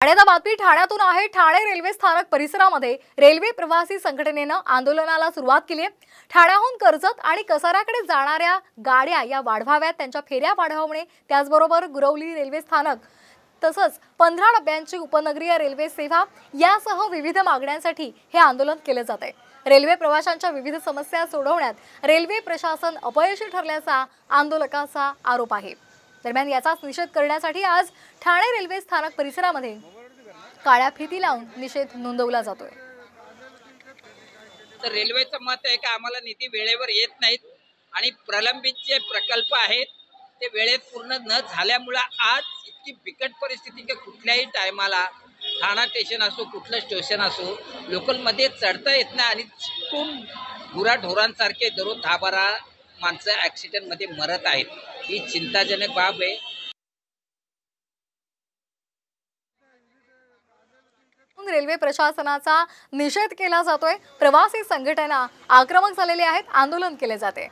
आणि आता बातमी ठाण्यातून आहे। ठाणे रेल्वे स्थानक परिसरामध्ये रेल्वे प्रवासी संघटनेनं आंदोलनाला सुरुवात केली आहे। ठाण्याहून कर्जत आणि कसाऱ्याकडे जाणाऱ्या गाड्या या वाढवाव्यात, त्यांच्या फेऱ्या वाढवणे, त्याचबरोबर गुरवली रेल्वे स्थानक तसंच 15 डब्यांची उपनगरीय रेल्वे सेवा यासह विविध मागण्यांसाठी हे आंदोलन केले जाते। रेल्वे प्रवाशांच्या विविध समस्या सोडवण्यात रेल्वे प्रशासन अपयशी ठरल्याचा आंदोलकांचा आरोप आहे। दरम्यान याचाच निषेध करण्यासाठी आज ठाणे रेल्वे स्थानक परिसरामध्ये काळ्या फिती लावून निषेध नोंदवला जातोय। तर रेल्वेचं मत आहे की आम्हाला निधी वेळेवर येत नाहीत आणि प्रलंबित जे प्रकल्प आहेत ते वेळेत पूर्ण न झाल्यामुळे आज इतकी बिकट परिस्थिती की कुठल्याही टायमाला ठाणा स्टेशन असो कुठलं स्टेशन असो लोकलमध्ये चढता येत नाही आणि चिकून गुराढोरांसारखे दररोज 10-12 माणसं ॲक्सिडेंटमध्ये मरत आहेत। ही चिंताजनक बाब आहे। रेल्वे प्रशासनाचा निषेध केला जातोय। प्रवासी संघटना आक्रमक झालेले आहेत, आंदोलन केले जाते।